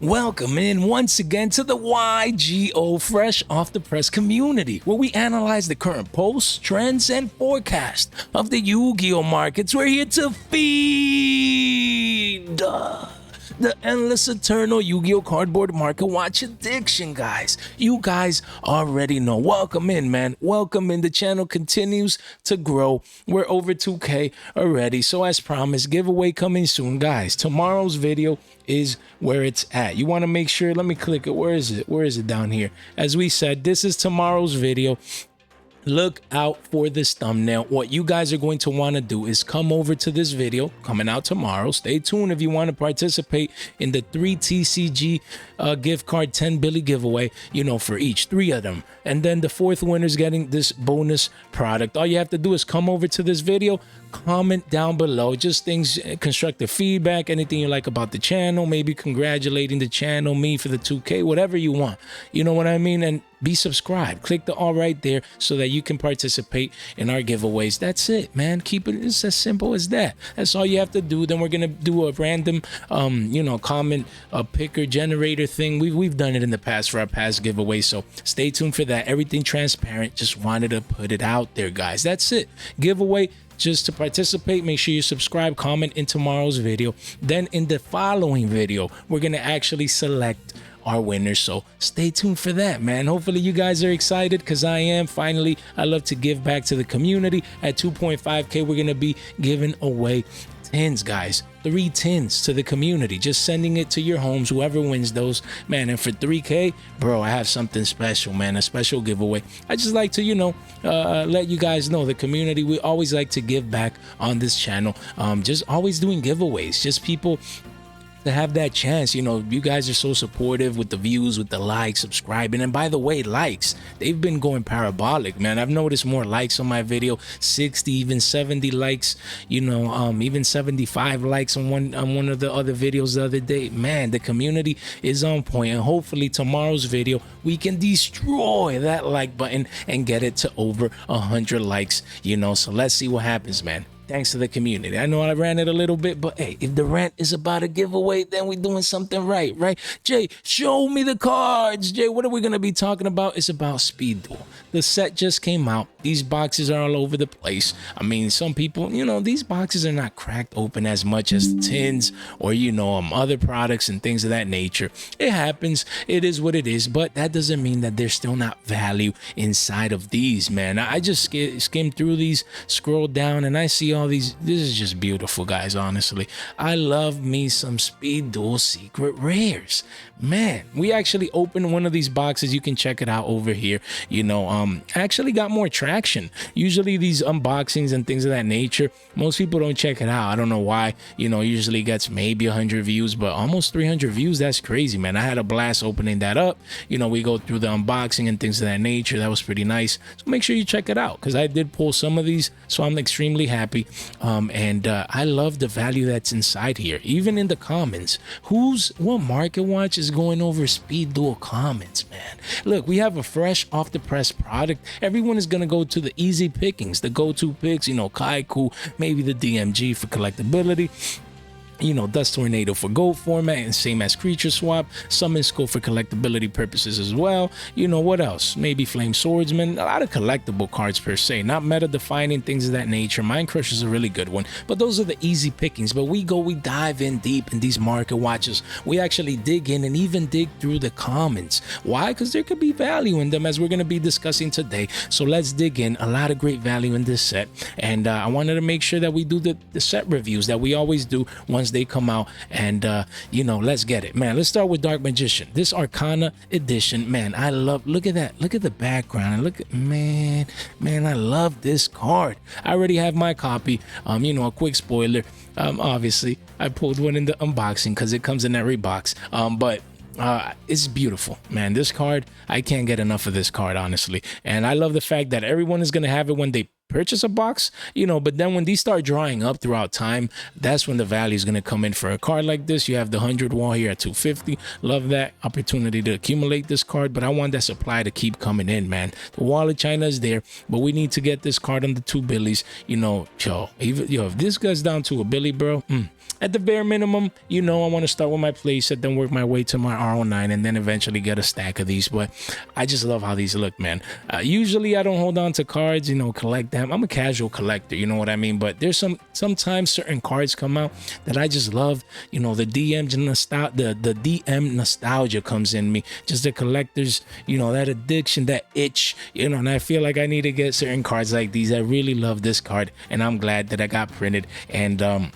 Welcome in once again to the Yugioh Fresh Off the Press community, where we analyze the current posts, trends, and forecast of the Yu-Gi-Oh markets. We're here to feed the endless eternal Yu-Gi-Oh cardboard market watch addiction, guys. You guys already know. Welcome in, man. Welcome in. The channel continues to grow. We're over 2K already. So as promised, giveaway coming soon, guys. Tomorrow's video is where it's at. You want to make sure, let me click it. Where is it? Where is it? Down here. As we said, this is tomorrow's video. Look out for this thumbnail. What you guys are going to want to do is come over to this video coming out tomorrow. Stay tuned if you want to participate in the 3 TCG gift card 10 Billy giveaway, you know, for each 3 of them. And then the 4th winner is getting this bonus product. All you have to do is come over to this video, comment down below, just things, constructive feedback, anything you like about the channel, maybe congratulating the channel, me for the 2K, whatever you want. You know what I mean? And be subscribed. Click the all right there so that you can participate in our giveaways. That's it, man. Keep it, it's as simple as that. That's all you have to do. Then we're gonna do a random you know, comment picker generator thing. We've done it in the past for our past giveaways, so stay tuned for that. Everything transparent. Just wanted to put it out there, guys. That's it. Giveaway. Just to participate, make sure you subscribe, comment in tomorrow's video. Then in the following video, we're gonna actually select our winners, so stay tuned for that, man. Hopefully you guys are excited, because I am. Finally, I love to give back to the community. At 2.5K, we're gonna be giving away tins, guys. 3 tins to the community, just sending it to your homes, whoever wins those, man. And for 3K, bro, I have something special, man, a special giveaway. I just like to, you know, let you guys know, the community, we always like to give back on this channel. Just always doing giveaways, just people to have that chance. You know, you guys are so supportive with the views, with the likes, subscribing. And by the way, likes, they've been going parabolic, man. I've noticed more likes on my video, 60, even 70 likes, you know, even 75 likes on one of the other videos the other day. Man, the community is on point, and hopefully tomorrow's video we can destroy that like button and get it to over 100 likes, you know. So let's see what happens, man. Thanks to the community. I know I ran it a little bit, but hey, if the rant is about a giveaway, then we're doing something right? Jay, show me the cards. Jay, what are we going to be talking about? It's about Speed Duel. The set just came out. These boxes are all over the place. I mean, some people, you know, these boxes are not cracked open as much as tins or, you know, other products and things of that nature. It happens. It is what it is, but that doesn't mean that there's still not value inside of these, man. I just skimmed through these, scrolled down, and I see all these. This is just beautiful, guys. Honestly, I love me some Speed Duel secret rares, man. We actually opened one of these boxes. You can check it out over here. You know, actually got more traction. Usually these unboxings and things of that nature, most people don't check it out. I don't know why. You know, usually gets maybe 100 views, but almost 300 views. That's crazy, man. I had a blast opening that up. You know, we go through the unboxing and things of that nature. That was pretty nice. So make sure you check it out, because I did pull some of these, so I'm extremely happy. I love the value that's inside here. Even in the comments, what market watch is going over Speed Duel comments, man? Look, we have a fresh off the press product. Everyone is gonna go to the easy pickings, the go-to picks, you know, Kaiku, maybe the DMG for collectability, you know, Dust Tornado for gold format, and same as Creature Swap, Summon Skull for collectability purposes as well. You know, what else? Maybe Flame Swordsman, a lot of collectible cards per se, not meta defining, things of that nature. Mind Crush is a really good one, but those are the easy pickings. But we dive in deep in these market watches. We actually dig in and even dig through the comments. Why? Because there could be value in them, as we're going to be discussing today. So let's dig in. A lot of great value in this set, and I wanted to make sure that we do the set reviews that we always do once they come out. And you know, let's get it, man. Let's start with Dark Magician, this Arcana edition, man. I love, look at that, look at the background, and look at, man, I love this card. I already have my copy. You know, a quick spoiler, obviously I pulled one in the unboxing because it comes in every box, but it's beautiful, man. This card, I can't get enough of this card, honestly. And I love the fact that everyone is gonna have it when they purchase a box, but then when these start drawing up throughout time, that's when the value is going to come in. For a card like this, you have the 100 wall here at 250. Love that opportunity to accumulate this card, but I want that supply to keep coming in, man. The wall of China is there, but we need to get this card on the 2 billies. If this goes down to a billy, bro, at the bare minimum, I want to start with my playset, then work my way to my R09, and then eventually get a stack of these. But I just love how these look, man. Usually I don't hold on to cards, collect them. I'm a casual collector, you know what I mean? But there's sometimes certain cards come out that I just love. The DM nostalgia comes in me. Just the collectors, that addiction, that itch, and I feel like I need to get certain cards like these. I really love this card, and I'm glad that I got printed. And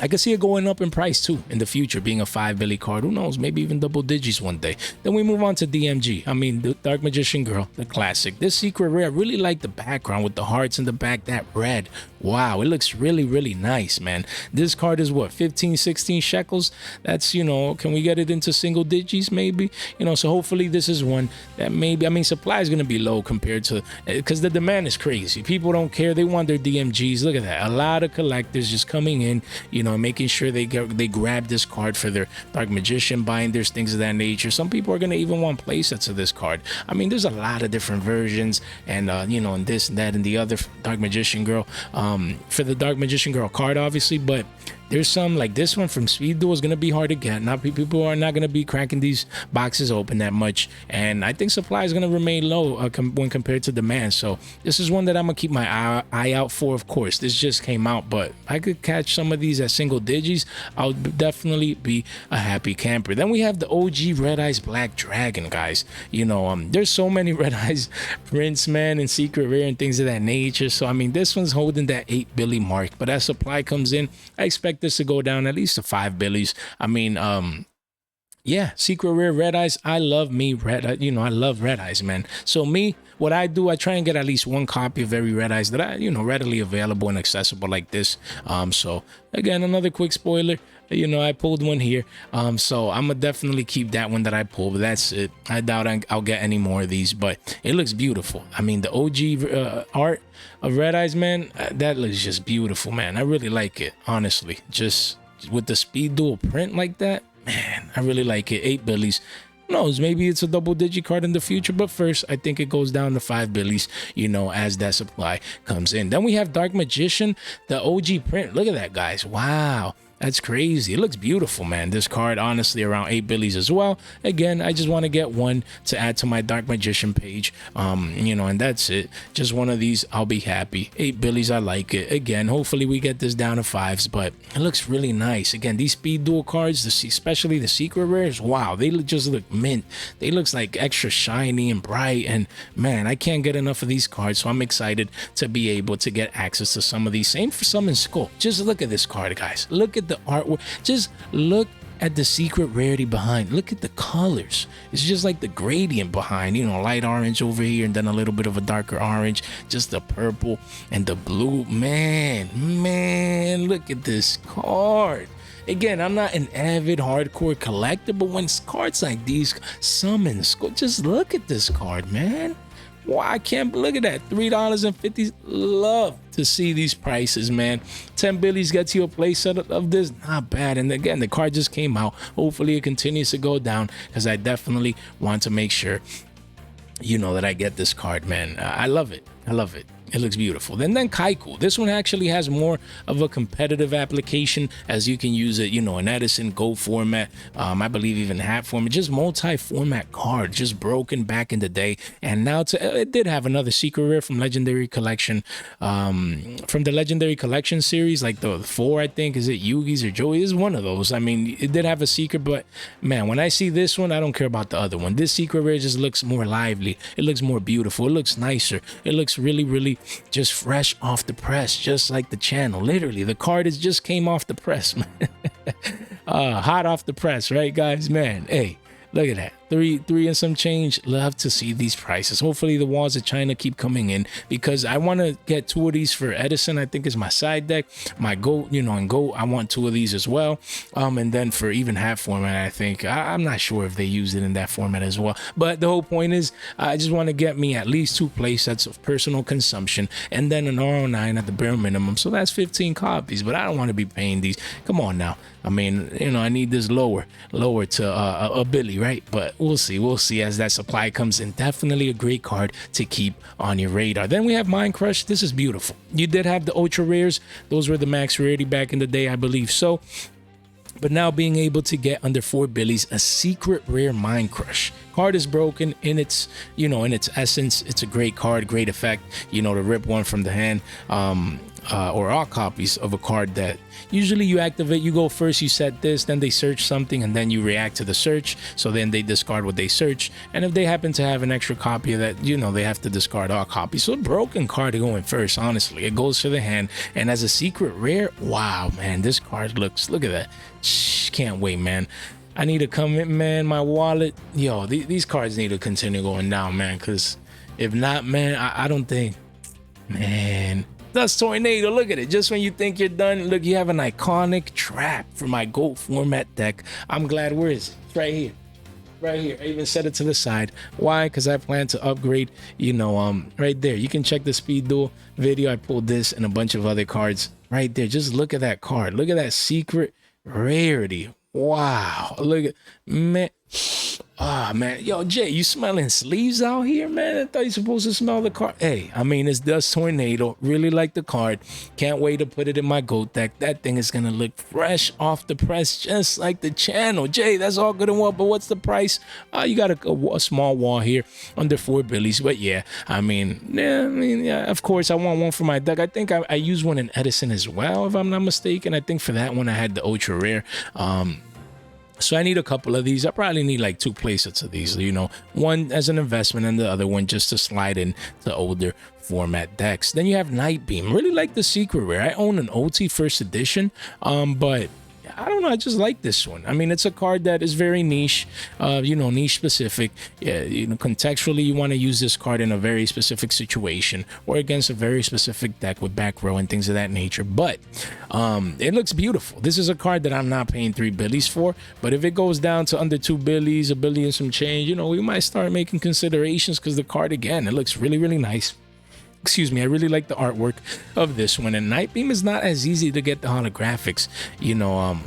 I can see it going up in price too in the future, being a 5 billy card. Who knows? Maybe even double digits one day. Then we move on to DMG. I mean, the Dark Magician Girl, the classic. This secret rare, I really like the background with the hearts in the back, that red. Wow, it looks really, really nice, man. This card is what, 15, 16 shekels? That's, can we get it into single digits maybe? So hopefully this is one that maybe, I mean, supply is going to be low compared to, because the demand is crazy. People don't care. They want their DMGs. Look at that. A lot of collectors just coming in, making sure they grab this card for their Dark Magician binders, things of that nature. Some people are going to even want play sets of this card. I mean, there's a lot of different versions, and and this and that and the other Dark Magician Girl, for the Dark Magician Girl card, obviously. But there's some like this one from Speed Duel is going to be hard to get. People are not going to be cracking these boxes open that much, and I think supply is going to remain low when compared to demand. So this is one that I'm going to keep my eye out for. Of course, this just came out, but I could catch some of these at single digits. I'll definitely be a happy camper. Then we have the OG Red Eyes Black Dragon, guys. There's so many Red Eyes prints, man, and secret rare and things of that nature. So I mean, this one's holding that 8 billy mark, but as supply comes in, I expect this to go down at least to 5 billies. I mean, yeah, secret rare Red Eyes. I love me I love Red Eyes, man. So what I do, I try and get at least one copy of every Red Eyes that I, readily available and accessible like this. So again, another quick spoiler, I pulled one here. So I'm gonna definitely keep that one that I pulled, but that's it. I doubt I'll get any more of these, but it looks beautiful. I mean, the OG art of Red Eyes, man, that looks just beautiful, man. I really like it, honestly. Just with the Speed Duel print like that, man, I really like it. 8 billies. Who knows, maybe it's a double digit card in the future, but first I think it goes down to 5 billies, as that supply comes in. Then we have Dark Magician, the OG print. Look at that, guys. Wow, that's crazy. It looks beautiful, man. This card, honestly, around 8 billies as well. Again, I just want to get one to add to my Dark Magician page. And that's it. Just one of these, I'll be happy. 8 billies, I like it. Again, hopefully we get this down to 5s, but it looks really nice. Again, these Speed Duel cards, especially the secret rares, wow, they just look mint. They look like extra shiny and bright, and man, I can't get enough of these cards, so I'm excited to be able to get access to some of these. Same for Summon Skull. Just look at this card, guys. Look at the artwork. Just look at the secret rarity behind. Look at the colors. It's just like the gradient behind, light orange over here and then a little bit of a darker orange, just the purple and the blue. Man, look at this card. Again, I'm not an avid hardcore collector, but when cards like these summon, just look at this card, man. Why, I can't look at that. $3.50. Love to see these prices, man. 10 billies gets you a playset of this. Not bad. And again, the card just came out. Hopefully it continues to go down, because I definitely want to make sure that I get this card, man. I love it. I love it. It looks beautiful. Then Kaiku. This one actually has more of a competitive application, as you can use it, in Edison, Go format, I believe even hat format, just multi-format card, just broken back in the day. And now it did have another secret rare from Legendary Collection, from the Legendary Collection series, like the 4, I think. Is it Yugi's or Joey? Is one of those. I mean, it did have a secret, but man, when I see this one, I don't care about the other one. This secret rare just looks more lively. It looks more beautiful. It looks nicer. It looks really, really just fresh off the press, just like the channel. Literally, the card just came off the press, man. Hot off the press, right, guys? Man, hey, look at that. three and some change. Love to see these prices. Hopefully the walls of China keep coming in, because I want to get 2 of these for Edison. I think is my side deck, my goat, you know, and goat. I want 2 of these as well. And then for even half format, I think I'm not sure if they use it in that format as well. But the whole point is, I just want to get me at least 2 play sets of personal consumption, and then an R09 at the bare minimum. So that's 15 copies. But I don't want to be paying these. Come on now. I mean, you know, I need this lower to a Billy, right? But we'll see as that supply comes in. Definitely a great card to keep on your radar. Then we have Mind Crush. This is beautiful. You did have the ultra rares. Those were the max rarity back in the day, I believe. So, but now being able to get under 4 Billies, a secret rare Mind Crush. Card is broken in its, you know, in its essence. It's a great card, great effect, you know, to rip one from the hand, or all copies of a card that usually you activate. You go first, you set this, then they search something, and then you react to the search. So then they discard what they search, and if they happen to have an extra copy of that, you know, they have to discard all copies. So a broken card to go in first. Honestly, it goes to the hand, and as a secret rare, wow, man, this card looks, look at that. Can't wait, man. I need to come in, man. My wallet, yo, these cards need to continue going down, man, because if not, man, I don't think, man. Dust Tornado, look at it. Just when you think you're done, look, you have an iconic trap for my GOAT format deck. I'm glad. Where is it? It's right here. Right here. I even set it to the side. Why? Because I plan to upgrade, you know, right there. You can check the Speed Duel video. I pulled this and a bunch of other cards right there. Just look at that card. Look at that secret rarity. Wow. Look at, man. Ah, man. Yo, Jay, you smelling sleeves out here, man? I thought you supposed to smell the card. Hey, I mean, it's Dust Tornado. Really like the card. Can't wait to put it in my GOAT deck. That thing is going to look fresh off the press, just like the channel. Jay, that's all good and well, but what's the price? You got a small wall here under 4 Billies. But yeah, I mean, yeah, of course, I want one for my deck. I think I used one in Edison as well, if I'm not mistaken. I think for that one, I had the ultra rare. So I need a couple of these. I probably need like 2 playsets of these, you know, one as an investment and the other one just to slide in to older format decks. Then you have Night Beam. Really like the secret rare. I own an OT first edition, but I don't know, I just like this one. I mean, it's a card that is very niche, you know, niche specific. Yeah, you know, contextually, you want to use this card in a very specific situation or against a very specific deck with back row and things of that nature. But it looks beautiful. This is a card that I'm not paying 3 Billies for, but if it goes down to under 2 Billies, a billion and some change, you know, we might start making considerations, because the card, again, it looks really, really nice. Excuse me, I really like the artwork of this one. And Night Beam is not as easy to get the holographics, you know,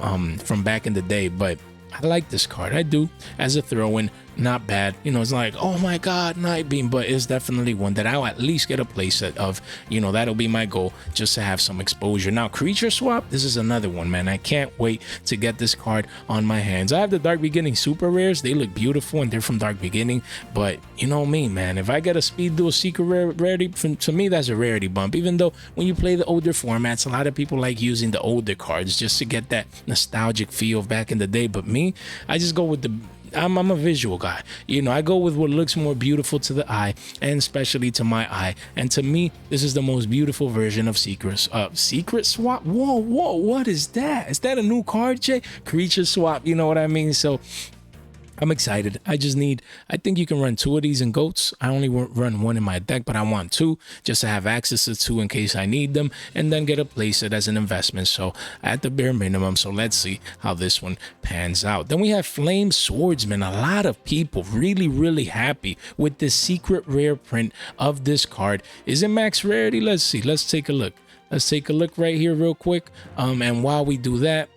from back in the day, but I like this card. I do. As a throw-in, not bad. You know, it's like, oh my god, Night Beam, but it's definitely one that I'll at least get a playset of. You know, that'll be my goal, just to have some exposure. Now, Creature Swap, this is another one, man. I can't wait to get this card on my hands. I have the Dark Beginning super rares. They look beautiful and they're from Dark Beginning, but you know me, man, if I get a Speed Duel secret rarity, to me that's a rarity bump. Even though when you play the older formats, a lot of people like using the older cards just to get that nostalgic feel of back in the day, but me, I just go with the, I'm a visual guy. You know, I go with what looks more beautiful to the eye, and especially to my eye. And to me, this is the most beautiful version of Secret Swap. Whoa, what is that? Is that a new card, Jay? Creature Swap, you know what I mean? So I'm excited. I think you can run 2 of these in GOATs. I only run 1 in my deck, but I want 2 just to have access to 2 in case I need them, and then get a playset as an investment. So at the bare minimum. So let's see how this one pans out. Then we have Flame Swordsman. A lot of people really, really happy with this secret rare print of this card. Is it max rarity? Let's see. Let's take a look. Let's take a look right here real quick. And while we do that,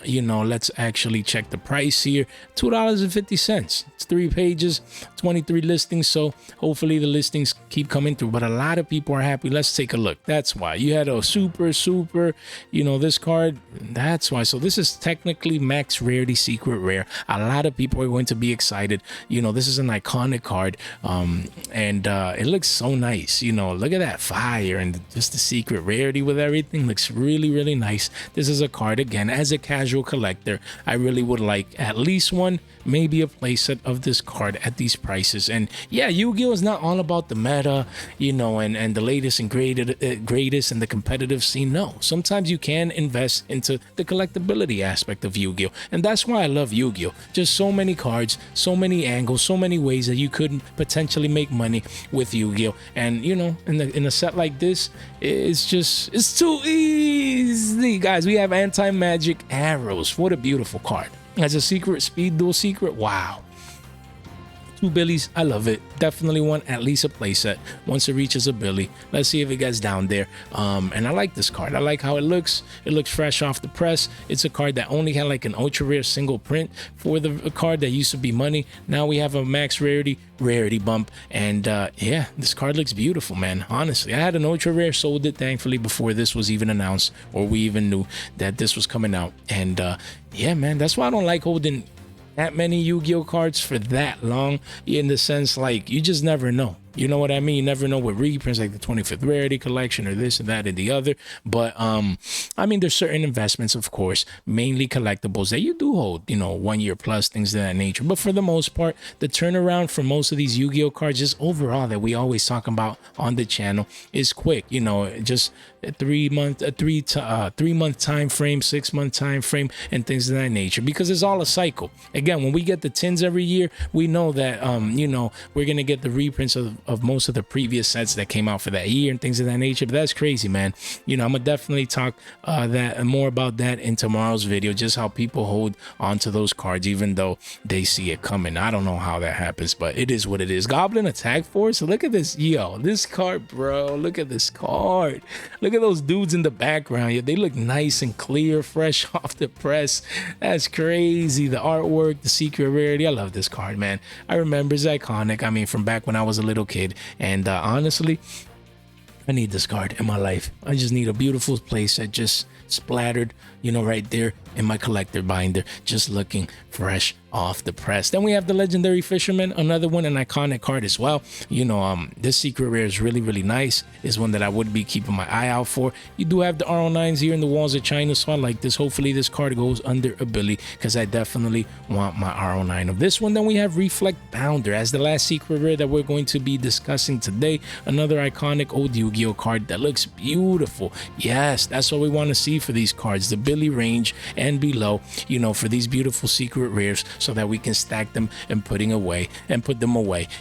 you know, let's actually check the price here. $2.50. It's 3 pages, 23 listings, so hopefully the listings keep coming through, but a lot of people are happy. Let's take a look. That's why you had a super, you know, this card, that's why. So this is technically max rarity secret rare. A lot of people are going to be excited. You know, this is an iconic card, and it looks so nice. You know, look at that fire and just the secret rarity with everything looks really, really nice. This is a card, again, as a casual casual collector, I really would like at least one, maybe a playset of this card at these prices. And yeah, Yu-Gi-Oh is not all about the meta, and the latest and greatest and the competitive scene. No, sometimes you can invest into the collectability aspect of Yu-Gi-Oh, and that's why I love Yu-Gi-Oh. Just so many cards, so many angles, so many ways that you could potentially make money with Yu-Gi-Oh. And in a set like this, it's too easy, guys. We have anti-magic arrows. What a beautiful card. As a secret, speed duel secret, wow. 2 Billies, I love it. Definitely want at least a playset once it reaches a Billy. Let's see if it gets down there. And I like this card. I like how it looks. It looks fresh off the press. It's a card that only had like an ultra rare single print for the card that used to be money. Now we have a max rarity bump. And yeah, this card looks beautiful, man. Honestly, I had an ultra rare, sold it thankfully before this was even announced, or we even knew that this was coming out. And yeah, man, that's why I don't like holding that many Yu-Gi-Oh cards for that long, in the sense like you just never know. You know what I mean? You never know what reprints, like the 25th rarity collection or this and that and the other. But I mean, there's certain investments, of course, mainly collectibles that you do hold, 1 year plus, things of that nature. But for the most part, the turnaround for most of these Yu-Gi-Oh cards, just overall that we always talk about on the channel, is quick. Just a 3 month time frame, 6 month time frame, and things of that nature, because it's all a cycle. Again, when we get the tins every year, we know that we're gonna get the reprints of most of the previous sets that came out for that year and things of that nature. But that's crazy, man. I'm gonna definitely talk more about that in tomorrow's video, just how people hold onto those cards even though they see it coming. I don't know how that happens, but it is what it is. Goblin Attack Force, look at this. This card, bro. Look at this card. Look at those dudes in the background. They look nice and clear, fresh off the press. That's crazy. The artwork, the secret rarity. I love this card, man. I remember it's iconic. I mean, from back when I was a little kid. And honestly, I need this card in my life. I just need a beautiful playset just splattered, right there in my collector binder, just looking fresh off the press. Then we have the Legendary Fisherman, another one, an iconic card as well. This secret rare is really, really nice. Is one that I would be keeping my eye out for. You do have the RO9s here in the walls of China, so I like this. Hopefully this card goes under a Billy, because I definitely want my RO9 of this one. Then we have Reflect Bounder as the last secret rare that we're going to be discussing today. Another iconic old Yu-Gi-Oh card that looks beautiful. Yes, that's what we want to see for these cards, the Billy range and below, for these beautiful secret rares, so that we can stack them and put them away.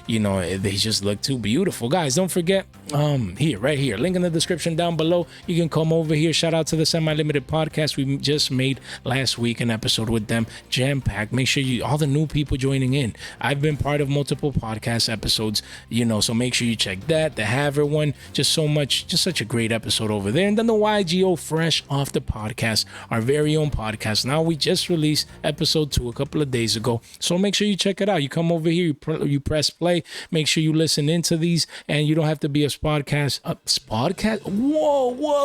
They just look too beautiful. Guys, don't forget, right here, link in the description down below. You can come over here. Shout out to the Semi-Limited podcast. We just made last week an episode with them, jam-packed. Make sure all the new people joining in. I've been part of multiple podcast episodes, so make sure you check that. The Haver one, just such a great episode over there. And then the YGO fresh off the podcast, our very own podcast. Now we just released episode 2 a couple of days ago, so make sure you check it out. You come over here, you press play, make sure you listen into these, and you don't have to be a Spodcast.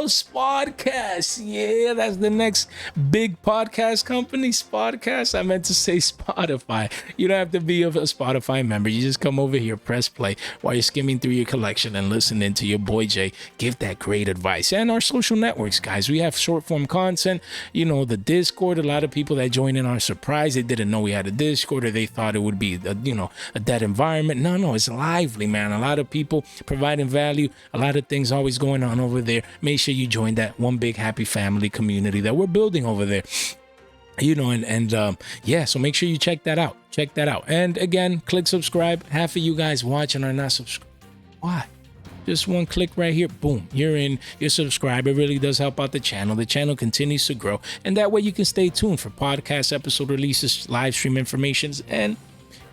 Spodcast. Yeah, that's the next big podcast company, Spodcast. I meant to say Spotify. You don't have to be a Spotify member. You just come over here, press play while you're skimming through your collection and listening to your boy Jay give that great advice. And our social networks, guys, we have short form content, the Discord. A lot of people that join in are surprised. They didn't know we had a Discord, or they thought it would be a dead environment. No, it's lively, man. A lot of people providing value, a lot of things always going on over there. Make sure you join that one big happy family community that we're building over there. Yeah, so make sure you check that out. And again, click subscribe. Half of you guys watching are not subscribed. Why? Just one click right here, boom, you're subscribed. It really does help out the channel. The channel continues to grow, and that way you can stay tuned for podcast episode releases, live stream informations, and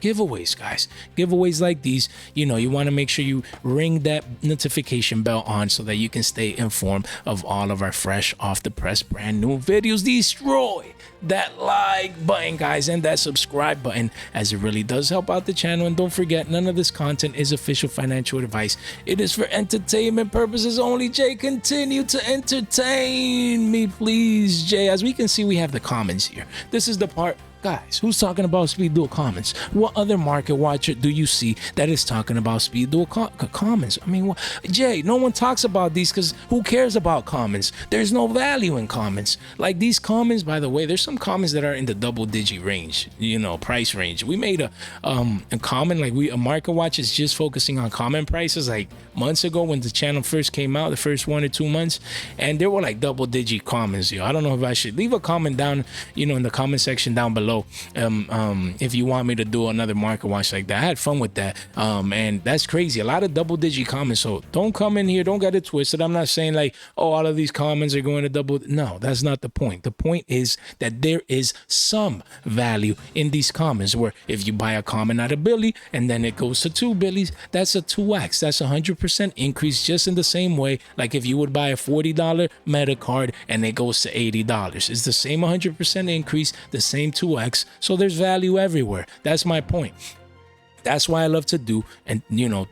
giveaways, guys. Giveaways like these, you want to make sure you ring that notification bell on so that you can stay informed of all of our fresh off the press brand new videos. Destroy that like button, guys, and that subscribe button, as it really does help out the channel. And don't forget, none of this content is official financial advice. It is for entertainment purposes only. Jay, continue to entertain me, please, Jay. As we can see, we have the comments here. This is the part, guys, who's talking about speed duel comments? Well, what other market watcher do you see that is talking about speed duel commons? I mean, Jay, no one talks about these because who cares about commons? There's no value in commons. Like these commons, by the way, there's some commons that are in the double-digit range, price range. We made a common, like a market watch is just focusing on common prices like months ago when the channel first came out, the first 1 or 2 months, and there were like double-digit commons. I don't know if I should leave a comment down, in the comment section down below, if you want me to do another market watch like that. I had fun with that, and that's crazy. A lot of double-digit comments. So don't come in here, don't get it twisted. I'm not saying like, oh, all of these comments are going to double. No, that's not the point. The point is that there is some value in these comments where if you buy a comment at $1 billion and then it goes to $2 billion, that's a 2x. That's a 100% increase, just in the same way like if you would buy a $40 meta card and it goes to $80. It's the same 100% increase, the same 2x. So there's value everywhere. That's my point. That's why I love to do, and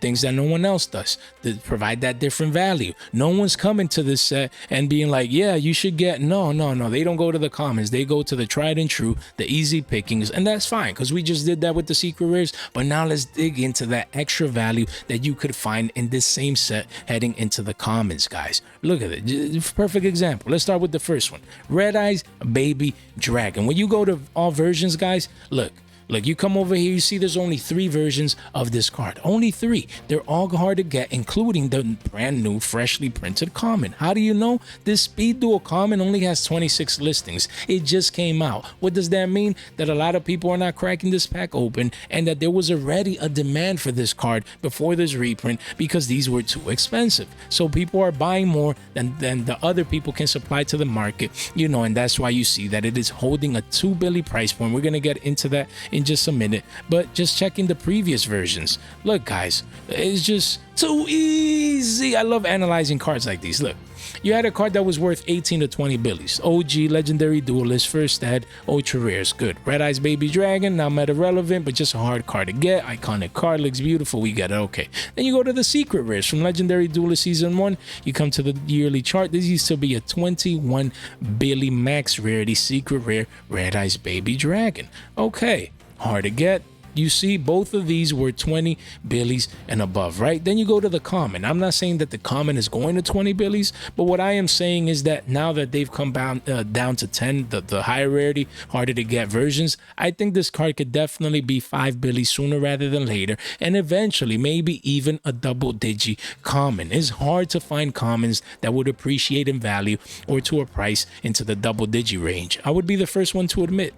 things that no one else does, to provide that different value. No one's coming to this set and being like, yeah, you should get. No. They don't go to the comments. They go to the tried and true, the easy pickings, and that's fine because we just did that with the secret rares. But now let's dig into that extra value that you could find in this same set heading into the comments, guys. Look at it. Perfect example. Let's start with the first one. Red Eyes Baby Dragon. When you go to all versions, guys, look, you come over here, you see there's only 3 versions of this card. Only 3. They're all hard to get, including the brand new, freshly printed common. How do you know? This Speed Duel common only has 26 listings. It just came out. What does that mean? That a lot of people are not cracking this pack open, and that there was already a demand for this card before this reprint because these were too expensive. So people are buying more than the other people can supply to the market, and that's why you see that it is holding a $2 billion price point. We're going to get into that in just a minute, but just checking the previous versions. Look, guys, it's just too easy. I love analyzing cards like these. Look, you had a card that was worth 18 to 20 billies. OG Legendary Duelist, first ad, ultra rares, good. Red Eyes Baby Dragon, not meta relevant, but just a hard card to get. Iconic card, looks beautiful, we get it, okay. Then you go to the secret rares from Legendary Duelist Season 1. You come to the yearly chart. This used to be a 21 billion max rarity secret rare, Red Eyes Baby Dragon. Okay, hard to get. You see, both of these were 20 billies and above, right? Then you go to the common. I'm not saying that the common is going to 20 billies, but what I am saying is that now that they've come down to 10, the higher rarity, harder to get versions, I think this card could definitely be 5 billies sooner rather than later, and eventually maybe even a double-digit common. It's hard to find commons that would appreciate in value or to a price into the double-digit range. I would be the first one to admit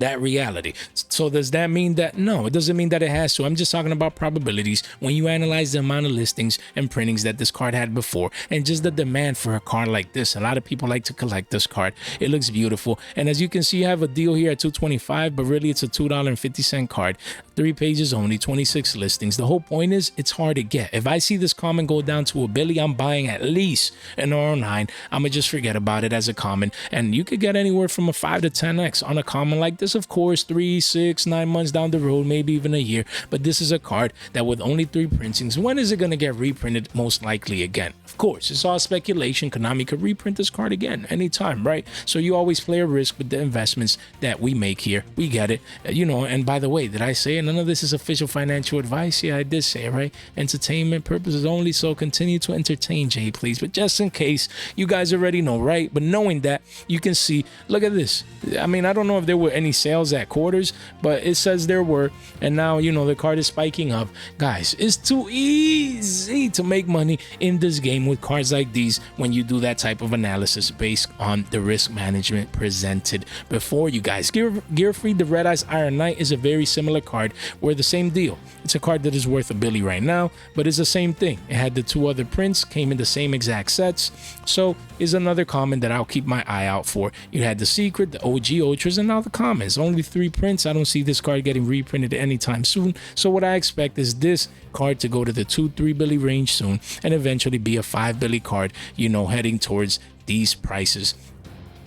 that reality. So does that mean that? No, it doesn't mean that it has to. I'm just talking about probabilities when you analyze the amount of listings and printings that this card had before and just the demand for a card like this. A lot of people like to collect this card. It looks beautiful, and as you can see, you have a deal here at $2.25, but really it's a $2.50 card. 3 pages only, 26 listings. The whole point is it's hard to get. If I see this common go down to $1 billion, I'm buying at least an R9. I'm gonna just forget about it as a common, and you could get anywhere from a 5 to 10x on a common like this. Of course, 3, 6, 9 months down the road, maybe even a year, but this is a card that with only 3 printings, when is it going to get reprinted? Most likely again. Of course, it's all speculation. Konami could reprint this card again anytime, right? So you always play a risk with the investments that we make here. We get it, and by the way, did I say none of this is official financial advice? Yeah, I did say it, right? Entertainment purposes only, so continue to entertain, Jay, please. But just in case, you guys already know, right? But knowing that, you can see, look at this. I mean, I don't know if there were any sales at quarters, but it says there were, and now the card is spiking up. Guys, it's too easy to make money in this game with cards like these when you do that type of analysis based on the risk management presented before you guys. Gear Free, the Red Eyes Iron Knight, is a very similar card where the same deal. It's a card that is worth $1 billion right now, but it's the same thing. It had the 2 other prints, came in the same exact sets, so is another common that I'll keep my eye out for. You had the secret, the OG Ultras, and now the commons. Only 3 prints. I don't see this card getting reprinted anytime soon, so what I expect is this card to go to the 2-3 billion range soon and eventually be a 5 billion card, heading towards these prices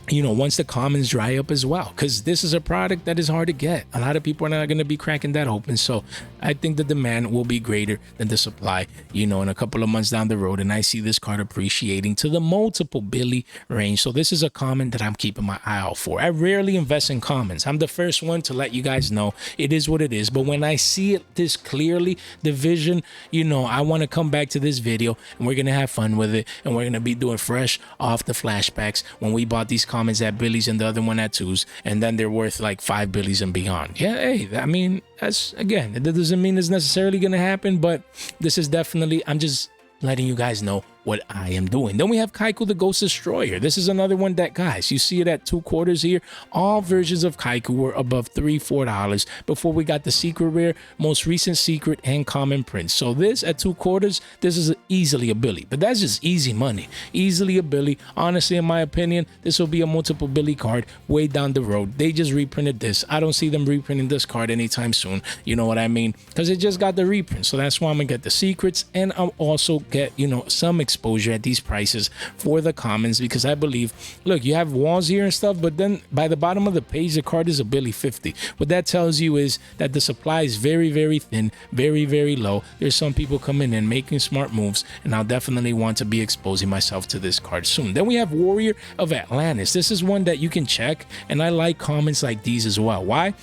once the commons dry up as well, because this is a product that is hard to get. A lot of people are not going to be cracking that open. So I think the demand will be greater than the supply, in a couple of months down the road. And I see this card appreciating to the multiple Billy range. So this is a common that I'm keeping my eye out for. I rarely invest in commons. I'm the first one to let you guys know it is what it is. But when I see it this clearly, the vision, I want to come back to this video and we're going to have fun with it. And we're going to be doing fresh off the flashbacks when we bought these commons at Billy's and the other one at Twos, and then they're worth like 5 Billies and beyond. Yeah, hey, I mean, that's, again, that doesn't mean it's necessarily gonna happen, but this is definitely, I'm just letting you guys know what I am doing. Then we have Kaiku the Ghost Destroyer. This is another one that, guys, you see it at 2 quarters here. All versions of Kaiku were above $3-4 before we got the secret rare, most recent secret, and common prints. So this at 2 quarters, this is easily a Billy, but that's just easy money. Easily a Billy. Honestly, in my opinion, this will be a multiple Billy card way down the road. They just reprinted this. I don't see them reprinting this card anytime soon. You know what I mean? Because it just got the reprint. So that's why I'm gonna get the secrets, and I'll also get, some exposure at these prices for the commons, because I believe, look, you have walls here and stuff, but then by the bottom of the page, the card is a Billy 50. What that tells you is that the supply is very, very thin, very, very low. There's some people coming in making smart moves, and I'll definitely want to be exposing myself to this card soon. Then we have Warrior of Atlantis. This is one that you can check, and I like comments like these as well. Why?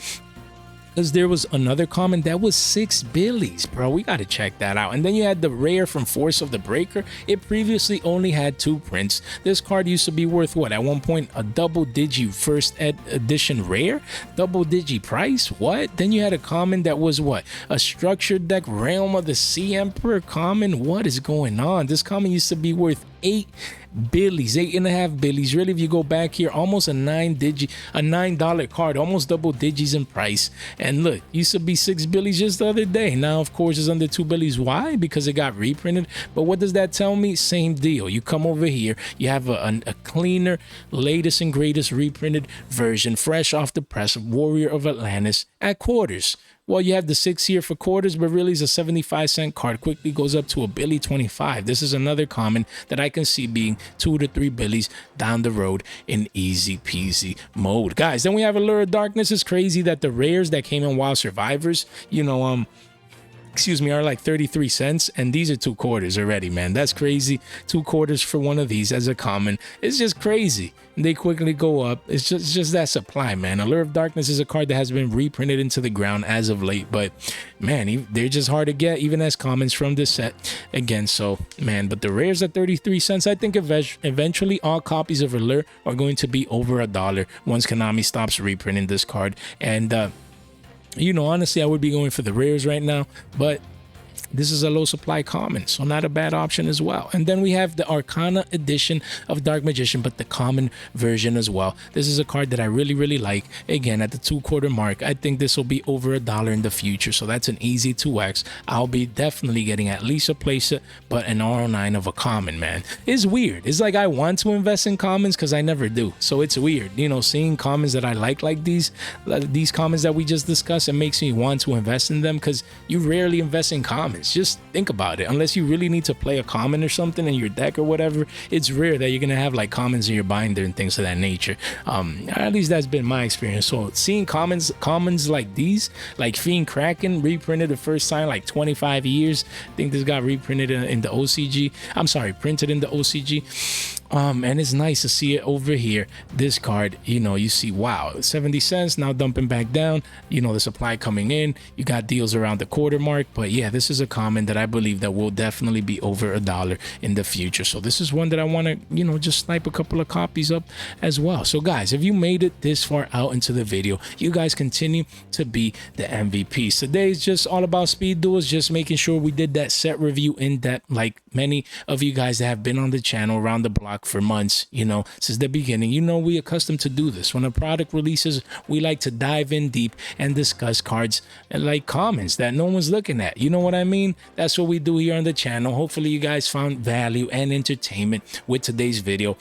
Because there was another common that was 6 Billies, bro. We got to check that out. And then you had the rare from Force of the Breaker. It previously only had 2 prints. This card used to be worth what? At one point, a double digi first edition rare? Double digi price? What? Then you had a common that was what? A structured deck Realm of the Sea Emperor common? What is going on? This common used to be worth 8 Billies, 8.5 Billies. Really, if you go back here, almost a $9 card, almost double digits in price. And look, used to be 6 Billies just the other day. Now, of course, it's under 2 Billies. Why? Because it got reprinted. But what does that tell me? Same deal. You come over here, you have a cleaner, latest and greatest reprinted version, fresh off the press of Warrior of Atlantis at quarters. Well, you have the 6 here for quarters, but really it's a 75-cent card. Quickly goes up to a Billy 25. This is another common that I can see being 2 to 3 Billies down the road in easy peasy mode. Guys, then we have Allure of Darkness. It's crazy that the rares that came in Wild Survivors, are like 33 cents, and these are 2 quarters already, man. That's crazy. 2 quarters for one of these as a common. It's just crazy. They quickly go up. It's just that supply, man. Allure of Darkness is a card that has been reprinted into the ground as of late, but man, they're just hard to get even as commons from this set again. So man, but the rares at 33 cents. I think eventually all copies of Allure are going to be over $1 once Konami stops reprinting this card. And honestly, I would be going for the rares right now, but this is a low supply common, so not a bad option as well. And then we have the Arcana edition of Dark Magician, but the common version as well. This is a card that I really, really like. Again, at the 2-quarter mark, I think this will be over $1 in the future, so that's an easy 2x. I'll be definitely getting at least a playset, but an R09 of a common, man. It's weird. It's like I want to invest in commons because I never do, so it's weird. Seeing commons that I like these commons that we just discussed, it makes me want to invest in them, because you rarely invest in commons. Just think about it. Unless you really need to play a common or something in your deck or whatever, it's rare that you're gonna have like commons in your binder and things of that nature. At least that's been my experience. So seeing commons like these, like Fiend Kraken reprinted the first time like 25 years. I think this got reprinted in the OCG. I'm sorry, printed in the OCG. And it's nice to see it over here. This card, you see, wow, 70 cents now dumping back down. The supply coming in. You got deals around the quarter mark. But yeah, this is a common that I believe that will definitely be over $1 in the future. So this is one that I want to, just snipe a couple of copies up as well. So guys, if you made it this far out into the video, you guys continue to be the MVPs. Today is just all about speed duels, just making sure we did that set review in depth, like many of you guys that have been on the channel around the block for months, since the beginning. We accustomed to do this. When a product releases, we like to dive in deep and discuss cards and like commons that no one's looking at. You know what I mean? That's what we do here on the channel. Hopefully you guys found value and entertainment with today's video.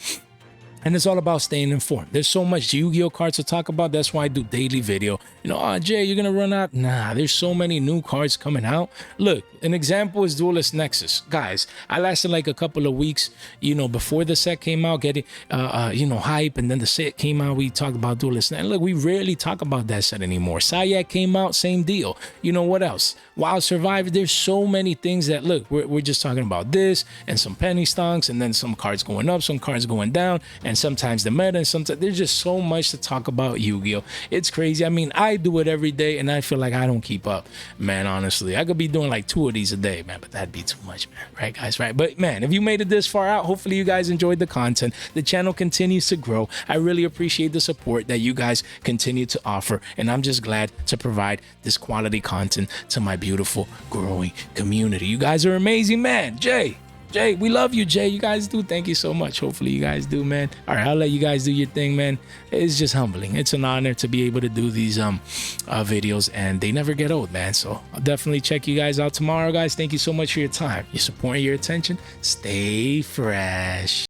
And it's all about staying informed. There's so much Yu-Gi-Oh cards to talk about. That's why I do daily video. You know, oh, Jay, you're going to run out. Nah, there's so many new cards coming out. Look, an example is Duelist Nexus. Guys, I lasted like a couple of weeks, you know, before the set came out, getting, you know, hype. And then the set came out. We talked about Duelist. And look, we rarely talk about that set anymore. Sayak came out, same deal. You know what else? Wild Survivor. There's so many things that, look, we're just talking about this and some penny stonks and then some cards going up, some cards going down, and sometimes the meta, and sometimes there's just so much to talk about Yu-Gi-Oh. It's crazy. I mean, I do it every day and I feel like I don't keep up, man. Honestly, I could be doing like 2 of these a day, man, but that'd be too much, man. Right, guys? Right. But man, if you made it this far out, hopefully you guys enjoyed the content. The channel continues to grow. I really appreciate the support that you guys continue to offer, and I'm just glad to provide this quality content to my beautiful growing community. You guys are amazing, man. Jay, we love you, Jay. You guys do. Thank you so much. Hopefully you guys do, man. All right, I'll let you guys do your thing, man. It's just humbling. It's an honor to be able to do these videos, and they never get old, man. So I'll definitely check you guys out tomorrow, guys. Thank you so much for your time, your support, and your attention. Stay fresh.